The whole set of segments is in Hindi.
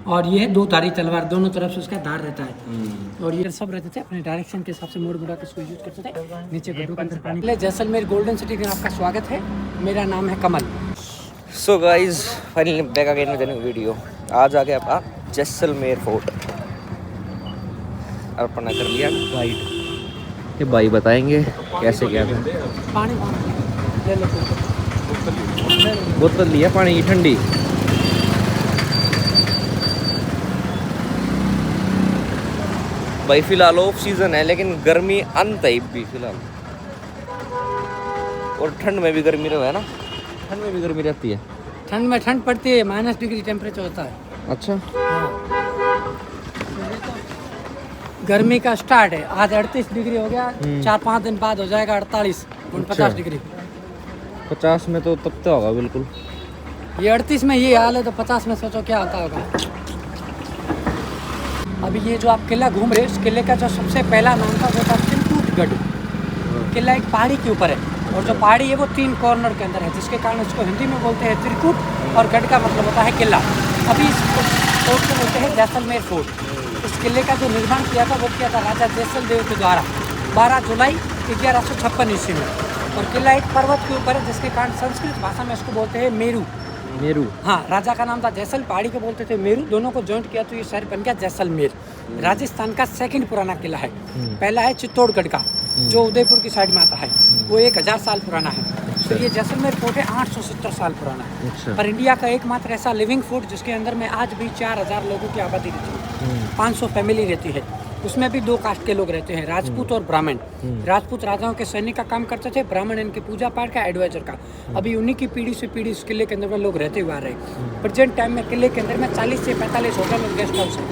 और ये है 2 धारी तलवार, दोनों तरफ से उसका धार रहता है। और ये सब रहते थे अपने डायरेक्शन के हिसाब से मोड़ मुड़ा के इसको यूज करते थे। नीचे गड्ढों के अंदर पानी। जैसलमेर गोल्डन सिटी में आपका स्वागत है, मेरा नाम है Kamal. So guys finally back again with new video. आज आ गया आपका जैसलमेर फोर्ट। अपना कर लिया गाइड, ये भाई बताएंगे कैसे क्या था। पानी ले लो, बोतल लिया पानी की ठंडी। भाई फिलहाल ऑफ सीजन है, लेकिन गर्मी अंत है भी फिलहाल। और ठंड में भी गर्मी रहे है ना, ठंड में भी गर्मी रहती है। ठंड में ठंड पड़ती है, -डिग्री टेम्परेचर होता है। अच्छा हाँ। गर्मी का स्टार्ट है, आज 38 डिग्री हो गया, 4-5 दिन बाद हो जाएगा 48-49 डिग्री। 50 में तो तपता होगा बिल्कुल। ये 38 में ये हाल है, तो 50 में सोचो क्या होता होगा। अभी ये जो आप किला घूम रहे हैं, इस किले का जो सबसे पहला नाम था वो था त्रिकूटगढ़। किला एक पहाड़ी के ऊपर है, और जो पहाड़ी है वो 3 कॉर्नर के अंदर है, जिसके कारण इसको हिंदी में बोलते हैं त्रिकूट, और गढ़ का मतलब होता है किला। अभी इस फोर्ट को बोलते हैं जैसलमेर फोर्ट। इस किले का जो निर्माण किया था वो किया था राजा जैसल देव के द्वारा 12 जुलाई 1156 ईस्वी में। और किला एक पर्वत के ऊपर है, जिसके कारण संस्कृत भाषा में इसको बोलते हैं मेरू। मेरू, हाँ, राजा का नाम था जैसल, पहाड़ी को बोलते थे मेरू। दोनों को जॉइंट किया तो ये शहर बन गया जैसलमेर। राजस्थान का सेकंड पुराना किला है। पहला है चित्तौड़गढ़ का, जो उदयपुर की साइड में आता है, वो 1000 साल पुराना है। तो ये जैसलमेर फोर्ट है 870 साल पुराना है। अच्छा। पर इंडिया का एकमात्र ऐसा लिविंग फोर्ट जिसके अंदर में आज भी 4000 लोगों की आबादी रहती है, 500 फैमिली रहती है। उसमें भी 2 कास्ट के लोग रहते हैं, राजपूत और ब्राह्मण। राजपूत राजाओं के सैनिक का काम करते थे, ब्राह्मण इनके पूजा पाठ का, एडवाइजर का। अभी उन्हीं की पीढ़ी से पीढ़ी इस किले के अंदर में लोग रहते हुए आ रहे हैं। प्रेजेंट टाइम में किले के अंदर में 40 से 45 होटल और गेस्ट हाउस है,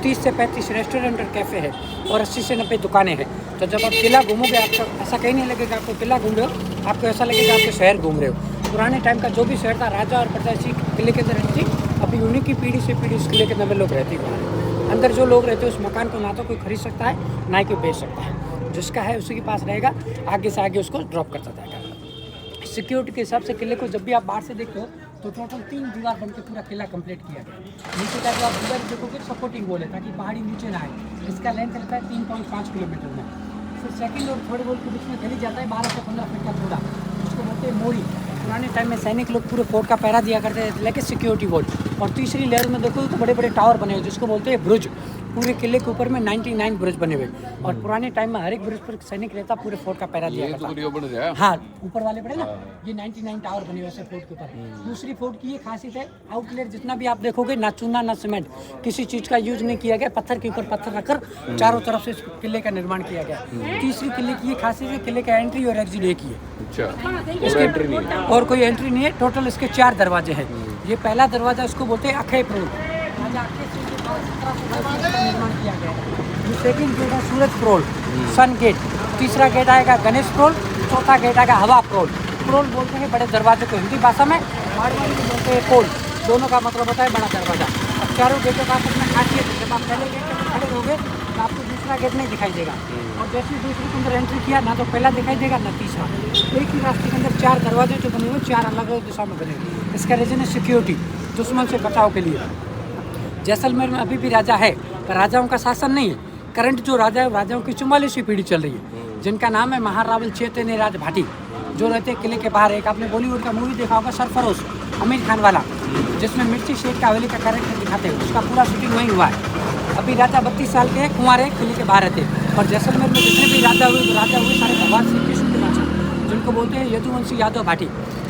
30 से 35 रेस्टोरेंट और कैफ़े है, और 80 से 90 दुकानें हैं। तो जब आप किला घूमोगे, आपको ऐसा कहीं नहीं लगेगा आपको किला घूम रहे हो, आपको ऐसा लगेगा आपके शहर घूम रहे हो। पुराने टाइम का जो भी शहर था, राजा और प्रजा इसी किले के अंदर रहती थी। अभी उन्हीं की पीढ़ी से पीढ़ी इस किले के अंदर में लोग रहते हुए आ रहे हैं। अंदर जो लोग रहते हैं उस मकान को ना तो कोई खरीद सकता है, ना ही कोई बेच सकता है। जिसका है उसी के पास रहेगा, आगे से आगे उसको ड्रॉप करता जाएगा। सिक्योरिटी के हिसाब से किले को जब भी आप बाहर से देखते हो तो टोटल 3 दीवार बन के पूरा किला कंप्लीट किया गया। नीचे का जो आप दीवार देखोगे सपोर्टिंग वॉल है, ताकि पहाड़ी नीचे ना आए। इसका लेंथ रहता है 3.5 किलोमीटर में। फिर सेकंड और थर्ड वॉल के बीच में गली जाता है 12 से 15 फीट का थोड़ा, उसको बोलते हैं मोड़ी। पुराने टाइम में सैनिक लोग पूरे फोर्ट का पहरा दिया करते थे, लेके सिक्योरिटी वॉल। और तीसरी लेयर में देखो तो बड़े बड़े टावर बने हुए, जिसको बोलते हैं ब्रुज। पूरे किले के ऊपर में 99 ब्रिज बने हुए। और पुराने टाइम में हर एक ब्रिज पर सैनिक रहता, पूरे फोर्ट का पहरा दिया करता। हाँ, ऊपर वाले बड़े ना, ये 99 टावर बने हुए फोर्ट के ऊपर। दूसरी फोर्ट की ये खासियत है, आउटलेट जितना भी आप देखोगे, ना चूना ना सीमेंट, किसी चीज का यूज नहीं किया गया। पत्थर के ऊपर पत्थर रखकर चारों तरफ से इस किले का निर्माण किया गया। तीसरी किले की ये खासियत है, किले का एंट्री और एग्जिट एक ही है। इसकी एंट्री नहीं है, और कोई एंट्री नहीं है। टोटल इसके 4 दरवाजे हैं। ये पहला दरवाजा इसको बोलते हैं अक्षय प्रोल, राजा अक्षय सिंह के पास निर्माण किया गया है। सेकंड गेट है सूरज प्रोल, सन गेट। तीसरा गेट आएगा गणेश प्रोल। चौथा गेट आएगा हवा प्रोल। प्रोल बोलते हैं बड़े दरवाजे को हिंदी भाषा में, मारवाड़ी में बोलते हैं पोल। दोनों का मतलब होता है बड़ा दरवाजा। अब चारों गेटों का अपना खासियत है, जब आप पहले गेट पर खड़े रहोगे तो आपको दूसरा गेट नहीं दिखाई देगा, और जैसे ही दूसरे के अंदर एंट्री किया ना तो पहला दिखाई देगा ना तीसरा। एक ही रास्ते के अंदर 4 दरवाजे जो बने हुए, 4 अलग अलग दिशा में बने हुए। इसका रीजन है सिक्योरिटी, दुश्मन से बचाव के लिए। जैसलमेर में अभी भी राजा है, पर राजाओं का शासन नहीं है। करंट जो राजा है, राजाओं की 44वीं पीढ़ी चल रही है, जिनका नाम है महारावल चैतन्य राज भाटी, जो रहते हैं किले के बाहर। एक आपने बॉलीवुड का मूवी देखा होगा सरफरोश, आमिर खान वाला, जिसमें मिर्ची शेख का हवेली का कैरेक्टर दिखाते हैं, उसका पूरा शूटिंग वहीं हुआ है। अभी राजा 32 साल के कुंवारे किले के बाहर रहते हैं। और जैसलमेर में जितने भी राजा हुए सारे भगवान श्री कृष्ण के वंश, जिनको बोलते हैं यदुवंशी यादव भाटी।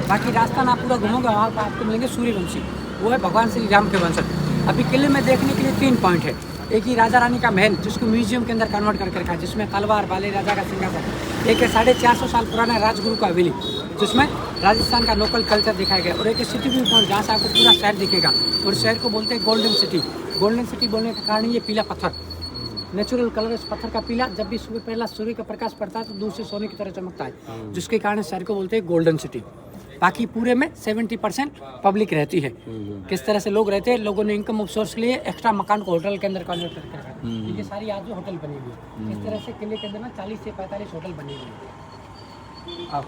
बाकी राजस्थान आप पूरा घूमोगे, वहाँ पर आपको मिलेंगे सूर्यवंशी, वो है भगवान श्री राम के वंशज। अभी किले में देखने के लिए 3 पॉइंट है। एक ही राजा रानी का महल, जिसको म्यूजियम के अंदर कन्वर्ट करके रखा है, जिसमें तलवार बाले राजा का सिंहासन। एक है 450 साल पुराना राजगुरु का हवेली, जिसमें राजस्थान का लोकल कल्चर दिखाया गया। और एक सिटी व्यू पॉइंट, जहाँ से आपको पूरा शहर दिखेगा, और शहर को बोलते हैं गोल्डन सिटी। गोल्डन सिटी बोलने का कारण ये पीला पत्थर, नेचुरल कलर इस पत्थर का पीला, जब भी सुबह पहला सूर्य का प्रकाश पड़ता है तो दूर से सोने की तरह चमकता है, जिसके कारण शहर को बोलते हैं गोल्डन सिटी। बाकी पूरे में 70% पब्लिक रहती है। किस तरह से लोग रहते हैं, लोगों ने इनकम ऑफ सोर्स के लिए एक्स्ट्रा मकान को होटल के अंदर कन्वर्ट करके रखा है। ये सारी आज होटल बनी हुई है। इस तरह से किले के अंदर में 40 से 45 होटल बनी हुई है। अब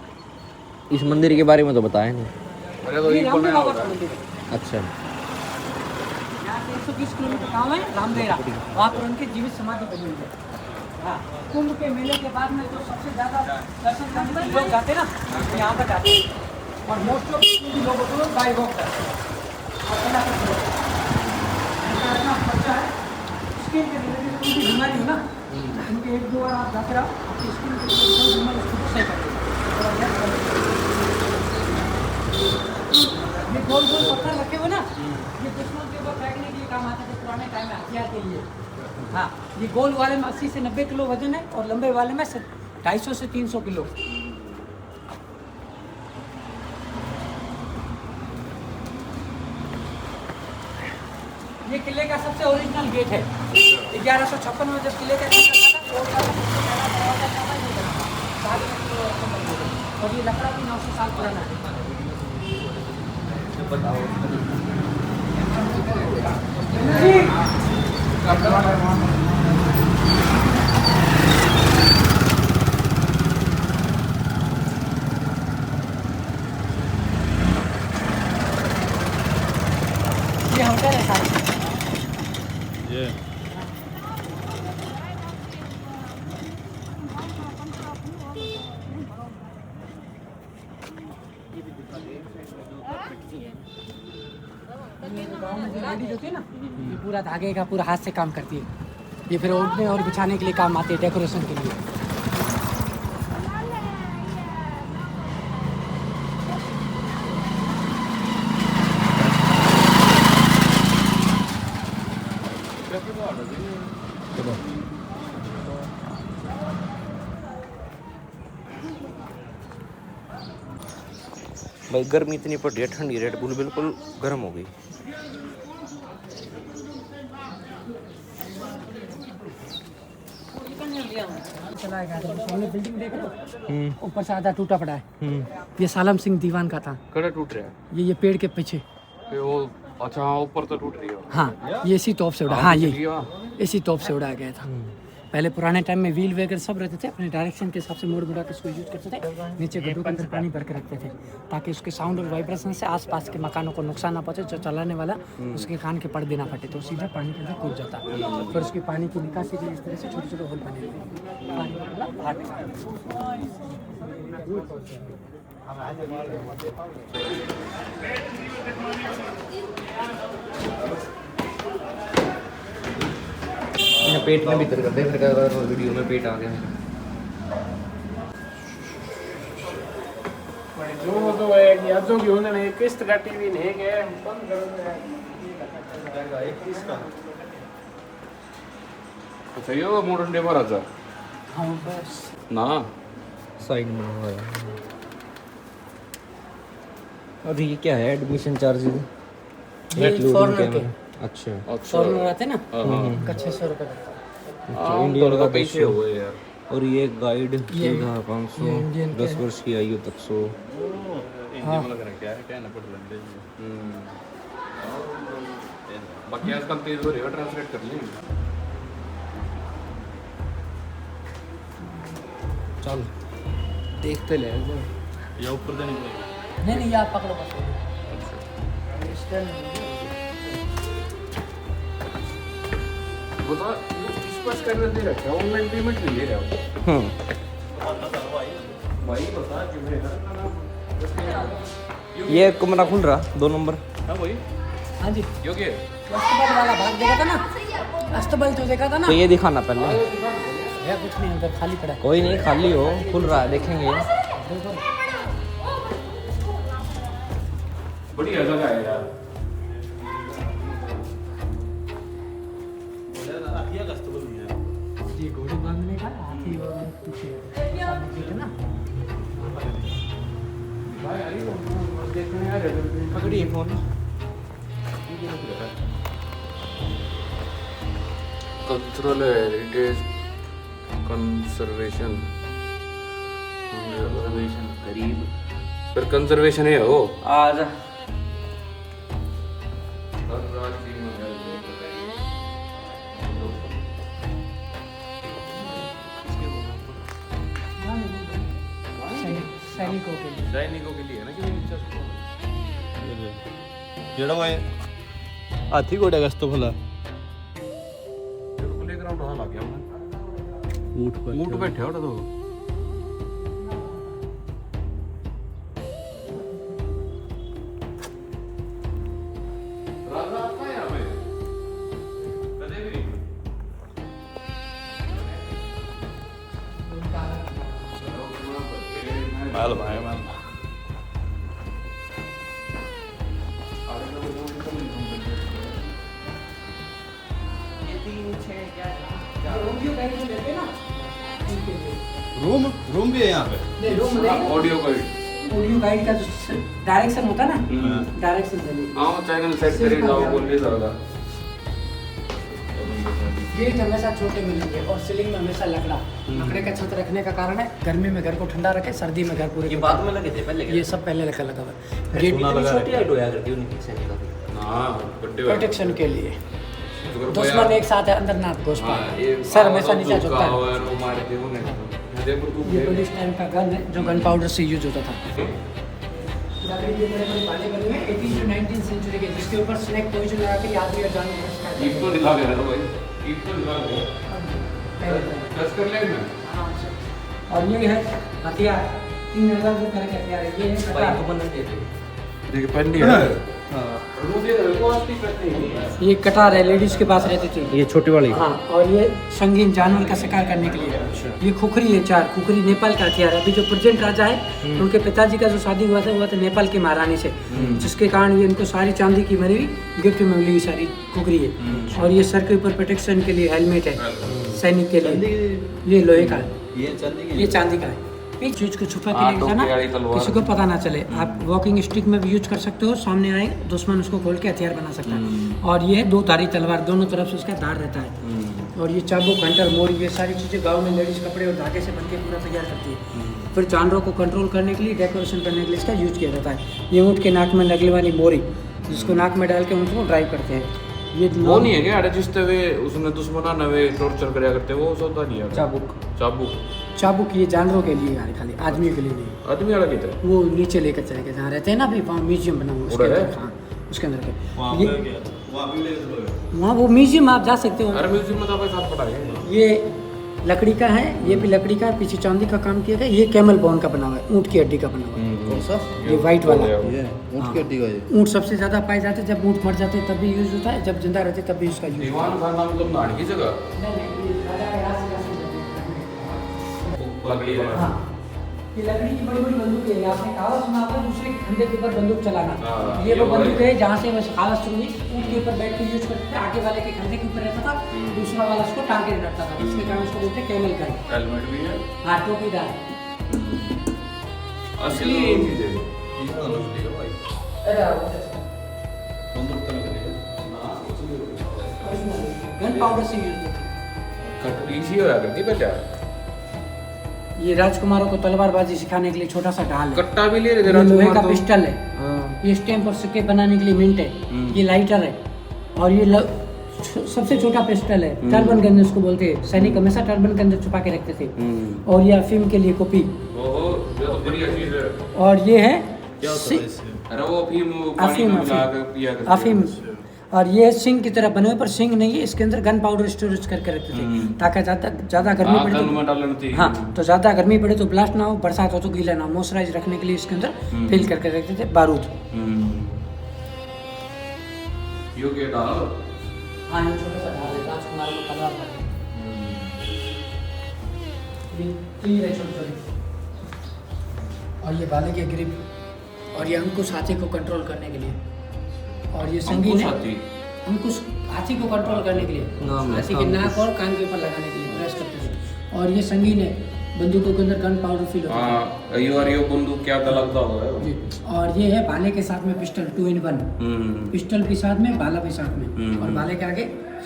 इस मंदिर के बारे में तो बताया नहीं। ये रामदेव बाबा का मंदिर है। अच्छा, यहाँ से 120 किलोमीटर गाँव है रामदेरा, वहाँ पर उनकी जीवित समाधि बनी हुई है। हाँ, कुंभ के मेले के बाद में तो सबसे ज़्यादा दर्शन करने के लिए लोग जाते हैं ना, तो यहाँ पर जाते हैं और मोस्ट ऑफ लोगों को बाय वॉक करते हैं। और पहला इतना खर्चा है स्किन के रिलेटेड कोई भी बीमारी हो ना, उनके 1-2 बार आप जाते रहो, आपकी स्किन के रिलेटेड कोई बीमारी उसको सही कर देगा। ये गोल गोल पत्थर रखे हुए ना, ये दुश्मन के ऊपर फेंकने के लिए काम आते थे पुराने टाइम में, हथियार के लिए। हाँ, ये गोल वाले में 80 से 90 किलो वजन है और लंबे वाले में 250 से 300 किलो। ये किले का सबसे ओरिजिनल गेट है। 1156 में जब किले का और ये लकड़ा भी 900 साल पुराना है। ये होटल है साहब। ये गाँव में जो लेडीज होती है ना, ये पूरा धागे का पूरा हाथ से काम करती है। ये फिर ओढ़ने और बिछाने के लिए काम आते हैं, डेकोरेशन के लिए। भाई गर्मी इतनी पड़ रही है, ठंडी रेड बुल बिल्कुल गर्म हो गई। चला गया था, सामने बिल्डिंग देख रहे हो, ऊपर से आधा टूटा पड़ा है। ये सालम सिंह दीवान का था। कड़ा टूट रहा है ये पेड़ के पीछे। वो अच्छा हाँ ऊपर तो टूट रही है। हाँ, ये इसी तोप से उड़ा। हाँ, ये इसी तोप से उड़ाया गया था। पहले पुराने टाइम में व्हील वगैरह सब रहते थे, अपने डायरेक्शन के हिसाब से मोड़ मुड़ा के इसको यूज करते थे। नीचे गड्ढों के अंदर पानी भर के रखते थे ताकि उसके साउंड और वाइब्रेशन से आसपास के मकानों को नुकसान ना पहुंचे, जो चलाने वाला उसके कान के पर्दे ना फटे, तो सीधा पानी के अंदर कूद जाता। फिर उसकी पानी की निकासी के लिए इस तरह से छोटे छोटे होल बने हुए पानी का पेट में भीतर कर दे, फिर वीडियो में पेट आ गया। जो तो है कि आज की होने ने किस्त काटी भी नहीं के बंद करोगे अच्छा ये मॉडर्न डे पर आजा हाँ बस ना साइड में हुआ है। और ये क्या है एडमिशन चार्जेस? ये फॉरेनर के अच्छा फॉरेनर आते ना, हाँ उनका 600 रुपये लगता है। हाँ इंडियन का पैसे हुए यार। और ये गाइड ये- सीधा 500, ये इंडियन 10 वर्ष की आयु तक 100। इंडिया में लग रहा है क्या है क्या ना पड़ लग बाकी आजकल तेज हो रही है, ट्रांसलेट कर लेंगे। चल देखते ले या ऊपर देने पड़ेगा। नहीं नहीं, ये आप पकड़ो बस। बता स्पष्ट कर दे रखा ऑनलाइन पेमेंट नहीं ले रहा भाई बता क्यों है ये कमरा खुल रहा 2 नंबर। हाँ भाई हाँ जी, योग्य अस्तबल वाला भाग देखा था ना, अस्तबल जो देखा था ना, तो ये दिखाना पहले। है कुछ नहीं, अंदर खाली पड़ा है। कोई नहीं, खाली हो, खुल रहा है, देखेंगे। बढ़िया जगह है यार। ये घोड़े बांधने का हाथी और पीछे सामने गेट है ना। पकड़िए फोन। कल्चरल हेरिटेज कंजर्वेशन करीब फिर कंजर्वेशन है वो आ जा। सैनिकों के लिए। सैनिकों के लिए है ना कि ਜਿਹੜਾ ਉਹ हाथी घोड़े गस्त तो भला प्लेग्राउंड वहां लग गया ऊँट ऊँट बैठे हो तो माल भाई माल रूम भी है यहाँ पे ऑडियो गाइड ऑडियो गाइड का जो डायरेक्शन होता है ना, डायरेक्शन देने हाँ चैनल सेट करे जाओ बोल ज़्यादा गेट हमेशा छोटे मिलेंगे और सीलिंग में हमेशा लकड़े का छत रखने का कारण है गर्मी में घर को ठंडा रखे, सर्दी में घर पूरे ये बाद में लगे थे पहले ये सब पहले लगा हुआ है गेट छोटी हाइट होया करती उनकी सैनिक का हाँ बड्डे प्रोटेक्शन के लिए। दुश्मन एक साथ है अंदर ना घुस पाए, सर हमेशा नीचे झुकता है। ये पुलिस टाइम का गन है जो गन पाउडर से यूज होता था। लकड़ी के बड़े बड़े भाले बने हुए 18 से 19 सेंचुरी के, जिसके ऊपर स्नेक पोजीशन लगा के आदमी और जानवर ईप तो दिला गया ना भाई, ईप तो दिला गया टच कर ले मैं। और ये है हथियार 3000 रुपए का हथियार है। ये है कटार। को बनने देते देखिए पहली है ये कटार है, लेडीज के पास रहती थी ये छोटी वाली हाँ। और ये संगीन जानवर का शिकार करने के लिए। ये खुखरी है, 4 खुखरी नेपाल का हथियार है। अभी जो प्रेजेंट राजा है उनके पिताजी का जो शादी हुआ था नेपाल की महारानी से, जिसके कारण ये इनको सारी चांदी की बनी हुई गिफ्ट में मिली हुई सारी खुखरी है। और ये सर के ऊपर प्रोटेक्शन के लिए हेलमेट है सैनिक के लिए। ये लोहे का है, ये चांदी का है। इस चीज को छुपा के लेके जाना, किसी को पता ना चले। आप वॉकिंग स्टिक में भी यूज कर सकते हो, सामने आए दुश्मन उसको खोल के हथियार बना सकता है। और ये 2 धारी तलवार, दोनों तरफ से उसका धार रहता है। और ये चाबुक, घंटर, मोरी, ये सारी चीज़ें गांव में लेडीज कपड़े और धागे से बन के पूरा तैयार करती है। फिर जानवरों को कंट्रोल करने के लिए, डेकोरेशन करने के लिए इसका यूज किया जाता है। ये ऊँट के नाक में लगने वाली मोरी, जिसको नाक में डाल के उनको ड्राइव करते हैं। ये वो नहीं है क्या अरे जिस वे उसने दुश्मना नवे टॉर्चर करया करते वो सौदा नहीं है चाबुक। चाबुक चाबुक ये जानवरों के लिए यार, खाली आदमियों के लिए नहीं। आदमी वाला किधर वो नीचे लेकर चले गए जहाँ रहते हैं ना अभी, वहाँ म्यूजियम बना हुआ उसके अंदर। हाँ उसके अंदर के ये वहाँ वो म्यूजियम आप जा सकते हो। अरे म्यूजियम में तो आप साथ पढ़ाएंगे। ये लकड़ी का है, ये भी लकड़ी का है, पीछे चांदी का काम किया गया। ये कैमल बोन का बना हुआ है, ऊँट की हड्डी का बना हुआ है। कौन सा ये वाइट वाला ये ऊँट की हड्डी का ये ऊँट सबसे ज्यादा पाए जाते हैं। जब ऊँट मर जाते हैं तब भी यूज होता है, जब जिंदा रहते तब भी उसका यूज। दीवान खाना मतलब नाड़ की जगह लकड़ी वाला हाँ ये लकड़ी की बड़ी बड़ी बंदूक है। आपने कहावत सुना होगा दूसरे खंडे के ऊपर बंदूक चलाना। हाँ, ये वो ये बंदूक है जहाँ से बस कहावत शुरू हुई। ऊँट के ऊपर बैठ के यूज करते थे, आगे वाले के खंडे के ऊपर रहता था, दूसरा वाला उसको टांग के रखता था। इसके कारण उसको बोलते कैमल गन। हेलमेट भी है हाँ टोपीदार। असली ये चीज है गन पाउडर से यूज होता है। कट इजी होया करती पहले ये राजकुमारों को तलवारबाजी सिखाने के लिए छोटा सा ढाल है। कट्टा भी ले रहे थे ये लोहे का राजकुमार तो। पिस्टल है। हाँ। ये स्टैम्प और सिक्के बनाने के लिए मिंट है। ये लाइटर है। और ये सबसे छोटा पिस्टल है, टर्बन गन उसको बोलते हैं। सैनिक हमेशा टर्बन के अंदर छुपा के रखते थे। और ये अफीम के लिए कॉपी। ओहो ये तो बढ़िया चीज है। और ये है अरे वो अफीम पानी अफीम में मिला के पिया करते अफीम। और ये सिंह की तरह बने हुए, पर सिंह नहीं है। इसके अंदर गन पाउडर स्टोरेज करके रखते थे ताकि ज़्यादा गर्मी हाँ, पड़े गन में डालना चाहिए। हाँ तो ज़्यादा गर्मी पड़े तो ब्लास्ट ना हो, बरसात हो तो गीला ना हो। मॉइस्चराइज रखने के लिए इसके अंदर फिल करके रखते थे। बारूद यो के डाल हाँ ये छोटा सा ढाल है, राजकुमार को तलवार पर ये तीर है छोटी छोटी। और ये भाले के ग्रिप। और ये अंकुश हाथी को कंट्रोल करने के लिए। और ये संगीन है अंकुश हाथी को कंट्रोल करने के लिए, हाथी के नाक और कान के ऊपर लगाने के लिए प्रेस करते थे। और ये संगीन है, बंदूकों के अंदर गन पाउडर फिल होता है। हाँ यो बंदूक क्या लगता होगा जी। और ये है भाले के साथ में पिस्टल 2 in 1। पिस्टल भी साथ में, भाला भी साथ में। और भाले के आगे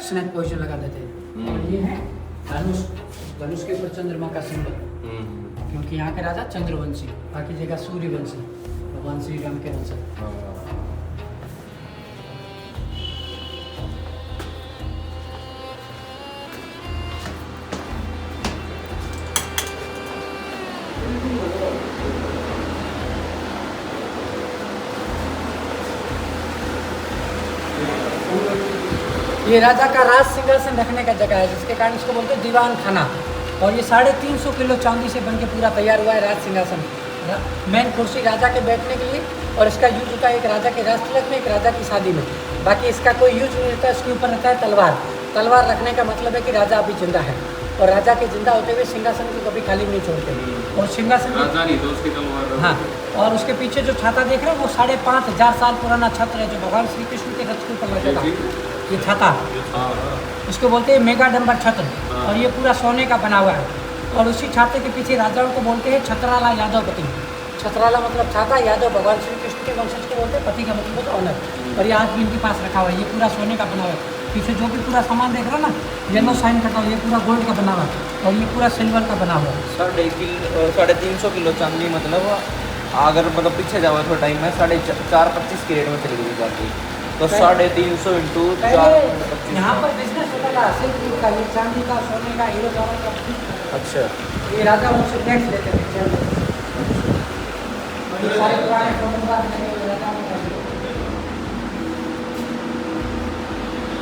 स्नैप पोजीशन लगा देते हैं। और ये है धनुष। धनुष के ऊपर चंद्रमा का सिंबल, क्योंकि यहाँ के राजा चंद्रवंशी, बाकी जगह सूर्यवंशी, भगवान श्री राम के वंशज। ये राजा का राज सिंहासन रखने का जगह है, जिसके कारण इसको बोलते हैं दीवान खाना। और ये 350 किलो चांदी से बन के पूरा तैयार हुआ है राज सिंहासन। मेन कुर्सी राजा के बैठने के लिए, और इसका यूज होता है एक राजा के राजतिलक में, एक राजा की शादी में। बाकी इसका कोई यूज नहीं रहता। इसके ऊपर रहता है तलवार। तलवार रखने का मतलब है कि राजा अभी जिंदा है, और राजा के जिंदा होते हुए सिंहासन को कभी खाली नहीं छोड़ते। और सिंहासन राजधानी तो उसकी तलवार। हाँ, और उसके पीछे जो छाता देख रहे हैं वो 5,500 साल पुराना छत्र है, जो भगवान श्री कृष्ण के रथ के ऊपर लगेगा। ये छाता इसको बोलते हैं मेगाडंबर छत्र, और ये पूरा सोने का बना हुआ है। और उसी छाते के पीछे राजाओं को बोलते हैं छत्राला यादवपति। छत्राला मतलब छाता, यादव भगवान श्री कृष्ण के वंशज को बोलते हैं, पति का मतलब होता ऑनर। और ये आज भी इनके पास रखा हुआ है। ये पूरा सोने का बना हुआ है। पीछे जो भी पूरा सामान देख रहे हो ना, येलो साइन करता हुआ, ये पूरा गोल्ड का बना हुआ है, और ये पूरा सिल्वर का बना हुआ है। 350 किलो चांदी, मतलब अगर मतलब पीछे जाओ थोड़ा टाइम में 4.25 की रेट में चली गई जाती। तो 350 इंटू 4 यहाँ पर बिजनेस होता था सिल्क का, ये चांदी का, सोने का, हीरो जवाहर का। अच्छा, ये राजा उनसे टैक्स लेते थे। और ये सारे पुराने फोटोग्राफ लगे हुए राजाओं के।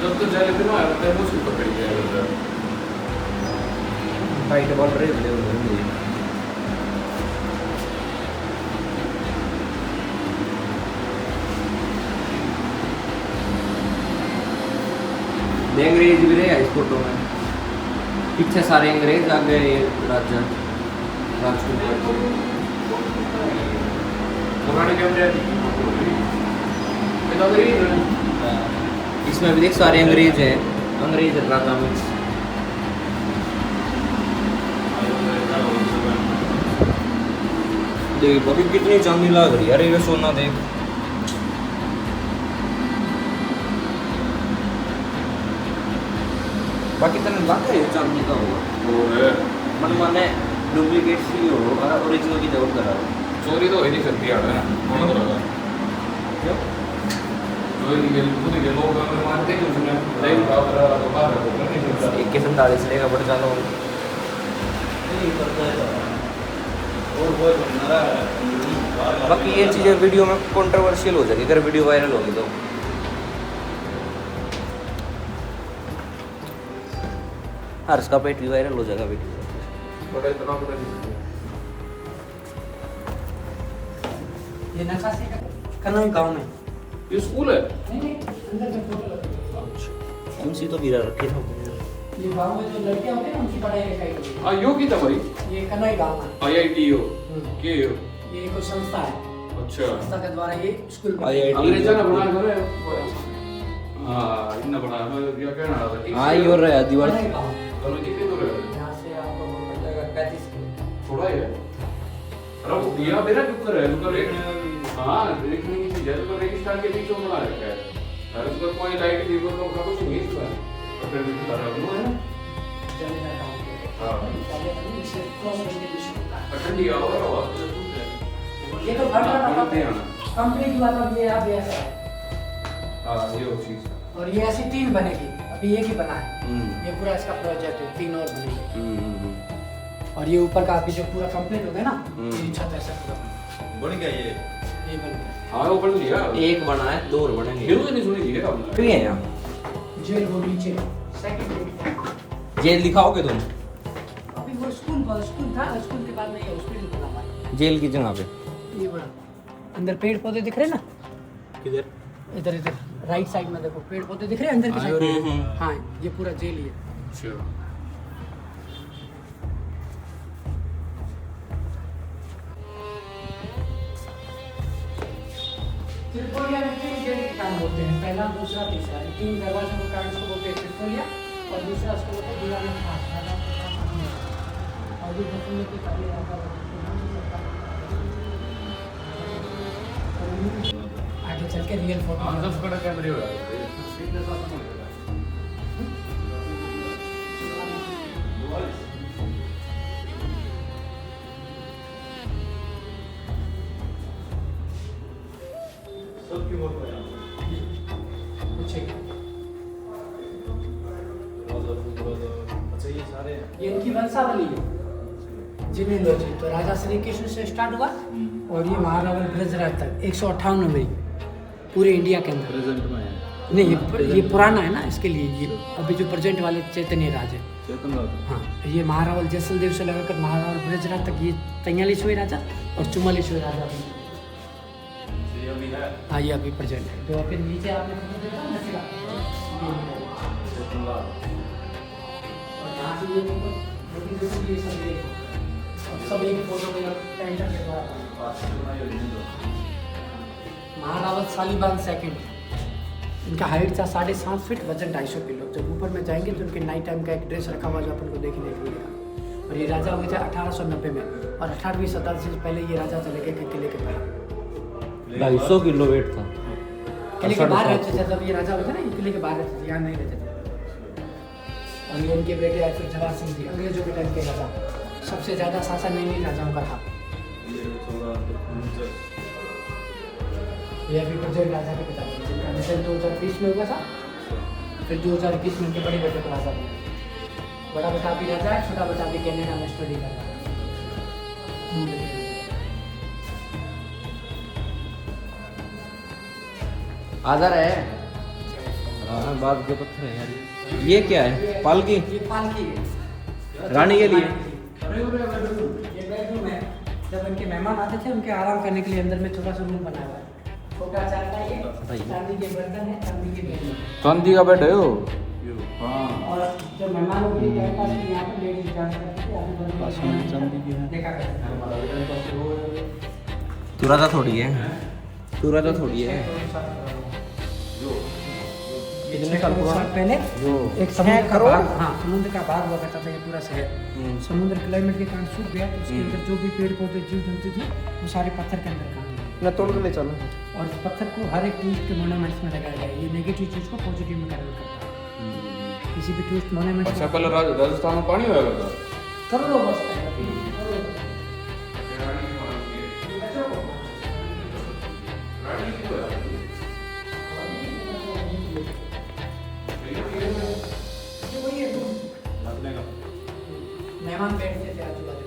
जब तो जाले पे ना आते हैं मुझको पकड़ के आएगा फाइट बॉल रहे थे। अंग्रेज भी रहे इस फोटो में, पीछे सारे अंग्रेज, आगे राजा राजकुमार। पुराने कैमरे इसमें भी देख सारे अंग्रेज हैं, अंग्रेज राजा मिक्स। देख अभी कितनी चांदी लग रही है। अरे ये सोना देख, बाकी तने लग रही है चांदी का होगा। मन माने डुप्लीकेट सी हो, ओरिजिनल की जरूरत करा। चोरी तो हो ही नहीं सकती यार, है ना? कौन करेगा? क्यों? चोरी के खुद के लोग अगर मानते हैं उसमें नहीं उठाओ करा तो बाहर रखो, नहीं सकता। 41 लेगा बट चलो नहीं करता है और वो बना रहा है। बाकी ये चीज़ें वीडियो में कंट्रोवर्शियल हो जाएगी अगर वीडियो वायरल होगी तो। हर्ष का पेट भी वायरल हो जाएगा वीडियो। बड़ा इतना बड़ा नहीं। ये नक्काशी का कनौई गांव में। ये स्कूल है? नहीं, अंदर में फोटो लगी। एमसी तो गिरा रखे थे। ये गांव में जो लड़कियां होती हैं उनकी पढ़ाई लिखाई होती है। हाँ यो की था भाई। ये कनौई गांव है। IITO के यो। ये कोई संस्था है। अच्छा। संस्था के द्वारा ये स्कूल IIT अंग्रेजा ने बनाया था ना। हाँ इतना बड़ा मैं क्या कहना रहा था। हाँ ये हो रहा है दिवाली। कनौई गांव। तो कितने दूर है? यहाँ से आपको लगेगा 35 किलोमीटर। थोड़ा ही है। अरे वो दिया मेरा डुक्कर है, डुक्कर एक हाँ देखने की चीज है, तो रेगिस्तान के बीच में बना रखा है। अरे उस पर कोई लाइट दी तो का कुछ नहीं इसका। तो फिर भी सारा वो है ना। चले जाता हूँ। हाँ। चले जाते हैं, इससे क्रॉस करके कुछ होता है। ठंडी हवा है और ये तो भर रहा था कंप्लीट हुआ था। ये आप ऐसा है। हाँ ये वो चीज। और ये ऐसी 3 बनेगी, अभी एक ही बना है। ये पूरा इसका प्रोजेक्ट है, 3 और बनेगी। और ये ऊपर का अभी जो पूरा कंप्लीट हो गया ना, ये छत ऐसा पूरा बन गया ये बन गया। हाँ वो बन लिया। एक बना है, 2 और बनेंगे। हिल नहीं सुनी थी क्या आपने? क्यों है यहाँ जेल वो नीचे सेकंड। जेल दिखाओगे तुम? अभी वो स्कूल था, स्कूल के बाद नहीं है, हॉस्पिटल बना हुआ है। जेल की जगह पे ये बड़ा अंदर पेड़ पौधे दिख रहे हैं ना, किधर? इधर इधर राइट साइड में देखो पेड़ पौधे दिख रहे हैं अंदर की साइड। हाँ ये पूरा जेल ही है। अच्छा। त्रिपोलिया में 3 जेल के काम होते हैं, पहला, दूसरा, तीसरा। 3 दरवाजे को कारण उसको बोलते हैं त्रिपोलिया, और दूसरा उसको बोलते हैं दीवार में खास राजा के पास आने वाला। और ये बसने के पहले राजा आगे चल के रियल फोटो। हाँ 10 बड़ा कैमरे हो रहा है। सीधे साथ में हो रहा सबकी फोटो है कुछ है। अच्छा ये सारे हैं। ये इनकी वंशावली है, जीनियोलॉजी। तो राजा श्री कृष्ण से स्टार्ट हुआ और ये महारावल ब्रजराज तक 158 में पूरे इंडिया के अंदर। प्रेजेंट में है। नहीं, ये पुराना है ना, इसके लिए ये अभी जो प्रेजेंट वाले चैतन्य राज है। चेतन राज। हाँ, ये महारावल जैसलदेव से लगाकर महारावल ब्रजराज तक ये 43वें राजा और 44वें राजा भी। ये अभी है हाँ, ये अभी प्रेजेंट है। तो फिर नीचे आपने देखा ना शिला? चेतन राज। और यहाँ से ये देखो, ये सब एक और सब एक फोटो में पेंटर के द्वारा पास से बनाई हुई है जो। महारावल शालीबान सेकंड। इनका हाइट था 7.5 फीट, वजन 250 किलो। जब ऊपर में जाएंगे तो उनके नाइट टाइम का एक ड्रेस रखा हुआ जो अपन को देखने को मिलेगा। और ये राजा हुए थे 1890 में, और 18वीं शताब्दी से पहले ये राजा चले गए किले के बाहर। 250 किलो वेट था। किले के बाहर रहते थे जब ये राजा हुए थे ना, ये किले के बाहर रहते थे, यहाँ नहीं रहते थे। और ये इनके बेटे आए फिर जवाहर सिंह जी, अंग्रेजों के टाइम के राजा, सबसे ज़्यादा शासन नहीं राजाओं का था। ये 14 ये अभी प्रेजेंट राजा के पिता थे, जिनका निधन 2020 में हुआ था। फिर 2021 में उनके बड़े बेटे को राजा बना। बड़ा बेटा अभी राजा है, छोटा बेटा अभी कनाडा में स्टडी कर रहा है। आधार है। हाँ, बात के पत्थर है यार। ये क्या है? पालकी? ये पालकी है रानी के लिए? ये बेडरूम है। जब इनके मेहमान आते थे उनके आराम करने के लिए अंदर में छोटा सा रूम बना हुआ है। छोटा चारपाई है, चांदी के बर्तन है, चांदी के बेड है। चांदी का बेड है वो। हाँ। और जब मेहमान लोग के टाइम पास के यहाँ पे लेडीज डांस करते थे, आजू बाजू में चांदी की है, देखा करते थे। तुराजा थोड़ी है। तुराजा थोड़ी है। कितने साल पहले एक समुद्र का भाग, हाँ समुद्र का भाग हुआ करता था ये पूरा शहर। समुद्र क्लाइमेट के कारण सूख गया, तो उसके अंदर जो भी पेड़ पौधे जीव जंतु थे वो सारे पत्थर के अंदर काम ना तोड़ के ले चलो। और इस पत्थर को हर एक टूरिस्ट के मोनूमेंट्स में लगाया गया है। ये नेगेटिव चीज़ को पॉजिटिव में कन्वर्ट करता है। किसी भी टूरिस्ट मोनूमेंट अच्छा, पहले राजस्थान में पानी होया करता। कर लो बस, करो। मेहमान बैठते थे आजू बाजू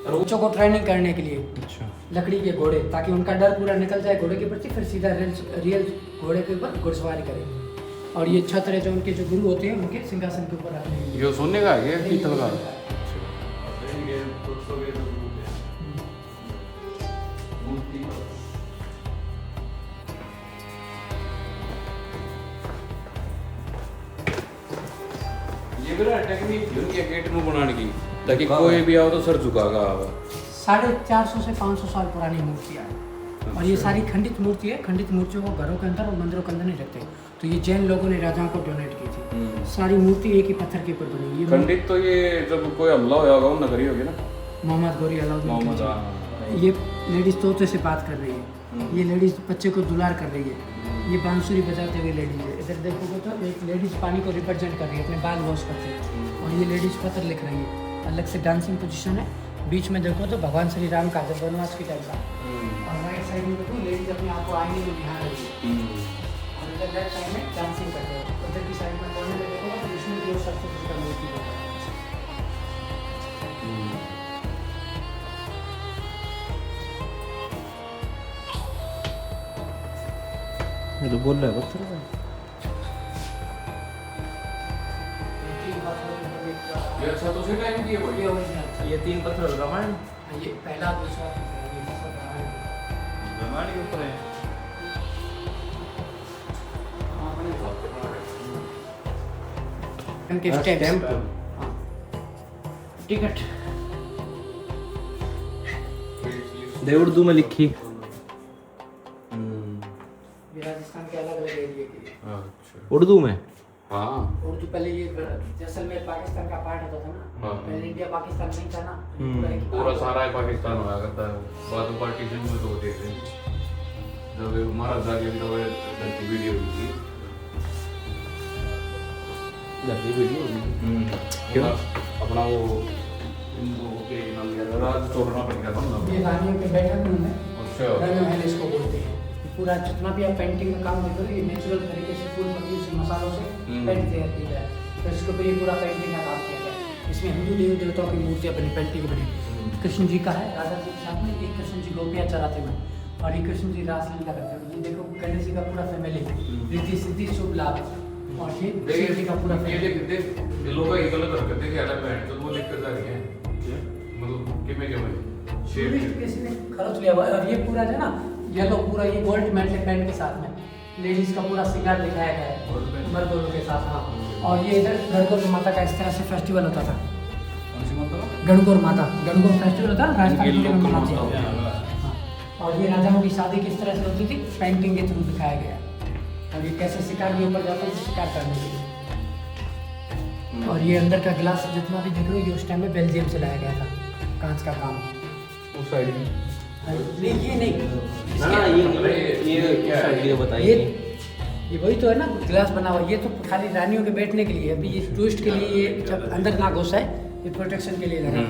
में बच्चों को ट्रेनिंग करने के लिए। अच्छा। लकड़ी के घोड़े, ताकि उनका डर पूरा निकल जाए घोड़े के प्रति, फिर सीधा रियल घोड़े के ऊपर घुड़सवारी करें। और ये छत्र जो उनके जो गुरु होते हैं उनके सिंहासन के ऊपर रखने के लिए। ये सोने का है कि पीतल का? ये भी टेक्निक थी उनके गेट में बनाने की, ताकि कोई भी आओ तो सर झुकागा। 450 से 500 साल पुरानी मूर्तियाँ हैं। और ये सारी खंडित मूर्ति है। खंडित मूर्तियों को घरों के अंदर और मंदिरों के अंदर नहीं रखते, तो ये जैन लोगों ने राजाओं को डोनेट की थी। सारी मूर्ति एक ही पत्थर के ऊपर बनी। ये खंडित तो ये जब कोई हमला होगा वो नगरी होगी ना, मोहम्मद गौरी मोहम्मद। अलाउद्दीन। ये लेडीज तोते से बात कर रही है, ये लेडीज बच्चे को दुलार कर रही है, ये बांसुरी बजाते हुए लेडीज है। इधर देखोगे तो एक लेडीज पानी को रिप्रेजेंट कर रही है, अपने बाल वॉश करते हैं, और ये लेडीज पत्र लिख रही है। अलग से डांसिंग पोजीशन है। बीच में देखो तो भगवान श्री राम का जब वनवास की टाइम का, और राइट साइड में देखो लेडीज अपने आप को आईने में निहार रही है, और इधर लेफ्ट साइड में डांसिंग करते हैं। उधर की साइड में कोने में देखोगे तो विष्णु की और सरस्वती जी का मूर्ति है। ये तो बोल रहा है पत्थर का। ये अच्छा तो से टाइम की है ये ओरिजिनल, ये 3 पत्थर रामायण। ये पहला दूसरा तीसरा, ये सब रामायण है। रामायण के ऊपर है। उनके स्टेप्स। हाँ। टिकट दे उर्दू में लिखी। ये राजस्थान के अलग अलग एरिया की है। अच्छा। उर्दू में? हाँ। उर्दू पहले ये जैसलमेर पाकिस्तान का पार्ट होता था ना, हाँ। पहले इंडिया पाकिस्तान नहीं था ना, पूरा एक पूरा सारा ही पाकिस्तान हुआ करता है। बाद में पार्टीशन में तो होते थे, जब हमारा जाके भी तो धरती वीडियो हुई थी। धरती वीडियो क्यों? अपना वो इन लोगों के नाम लिया था, राज छोड़ना पड़ेगा था ना। ये रानियों के बैठक रूम है, अच्छा। रानी महल इसको बोलते हैं। पूरा जितना भी आप पेंटिंग में काम देखोगे ये नेचुरल तरीके से फूल पत्ती से मसालों से पेंट तैयार किया गया है। फिर इसके ऊपर ये पूरा पेंटिंग का काम किया गया है। इसमें हिंदू देवी देवताओं की मूर्तियाँ बनी, पेंटिंग बनी। कृष्ण जी का है, राधा जी के साथ में, एक कृष्ण जी गोपियाँ चराते हुए, और ये कृष्ण जी रासलीला करते हुए। देखो गणेश जी का पूरा फैमिली, रिद्धि सिद्धि शुभ लाभ, और ये देख शिव जी का पूरा ये फैमिली। देख ये लोग ये गलत हरकत है कि अलग बैंड तो वो दिक्कत आ रही है मतलब कि मैं क्या मैं शेर किसी ने खर्च लिया हुआ है। और ये पूरा जो है ना येलो पूरा ये गोल्ड मेटल बैंड के साथ में लेडीज का पूरा श्रृंगार दिखाया गया है मर्दों के साथ। हाँ, और ये इधर गणगौर माता का इस तरह से फेस्टिवल होता था। गणगौर माता, गणगौर फेस्टिवल होता है राजस्थान में मनाते हैं। हाँ, और ये राजाओं की शादी किस तरह से होती थी, पेंटिंग के थ्रू दिखाया गया। और ये कैसे शिकार के ऊपर जाते थे शिकार करने के लिए। और ये अंदर का गिलास जितना भी देख रहे हो ये उस टाइम में बेल्जियम से लाया गया था, कांच का काम। उस साइड में नहीं ये नहीं, ना ये क्या है ये बताइए। ये वही तो है ना गिलास बना हुआ। ये तो खाली रानियों के बैठने के लिए, अभी ये टूरिस्ट के लिए ये जब अंदर ना घुसा है ये प्रोटेक्शन के लिए लगा है।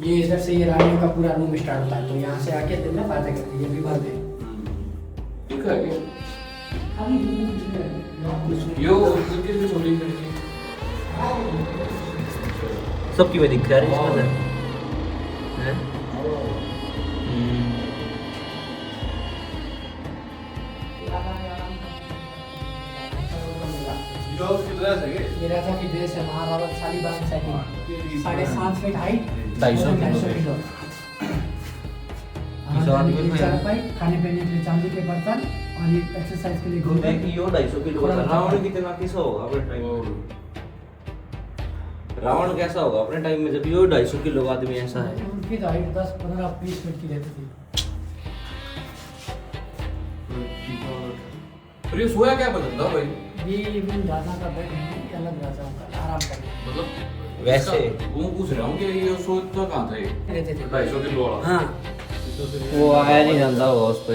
ये इधर से ये रानियों का पूरा रूम स्टार्ट होता है, तो यहाँ से आके दिन में बातें करती है। ये भी बात है ठीक है यो किस भी छोड़ी करती सबकी में दिख रहा है इसमें है। ये राजा की ड्रेस है, महारावत शालीबाग सेटिंग, 7.5 फीट हाइट, 250 किलो। चारपाई, खाने पीने के लिए चांदी के बर्तन, और ये एक्सरसाइज के लिए घोड़े। यो 250 किलो का रावण कितना किसा होगा अपने टाइम में? रावण कैसा होगा अपने टाइम में जब यो 250 किलो का आदमी ऐसा है? उनकी तो हाइट 10, 15, 20 फीट की रहती थी। और ये सोया क्या बदलता भाई ये इवन राजा का बेड नहीं, ये अलग राजाओं का आराम करने मतलब वैसे वो पूछ रहा हूँ कि ये सोता कहाँ था ये रहते थे। 250 किलो वाला हाँ, वो आया नहीं जानता होगा उस पर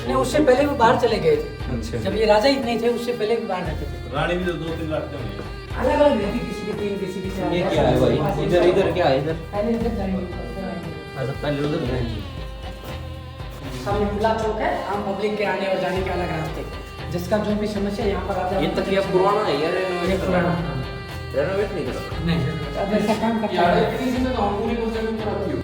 नहीं उससे पहले वो बाहर चले गए थे। अच्छा। जब ये राजा ही नहीं थे उससे पहले भी बाहर रहते थे। रानी भी तो 2-3 लाख की होगी। अलग अलग रहती, किसी के 3, किसी के 4। ये क्या है भाई? इधर इधर क्या है इधर? पहले इधर जाएंगे, उधर आएंगे। अच्छा पहले उधर गए। सामने खुला चौक है, आम पब्लिक के आने और जाने के अलग रास्ते। जिसका जो भी समस्या यहाँ पर राजा ये तकिया पुराना है यार, ये रेनोवेट पुराना रेनोवेट नहीं करा। नहीं, अब ऐसा काम करता यार है। किसी से तो हम पूरी कोशिश कर रही हूँ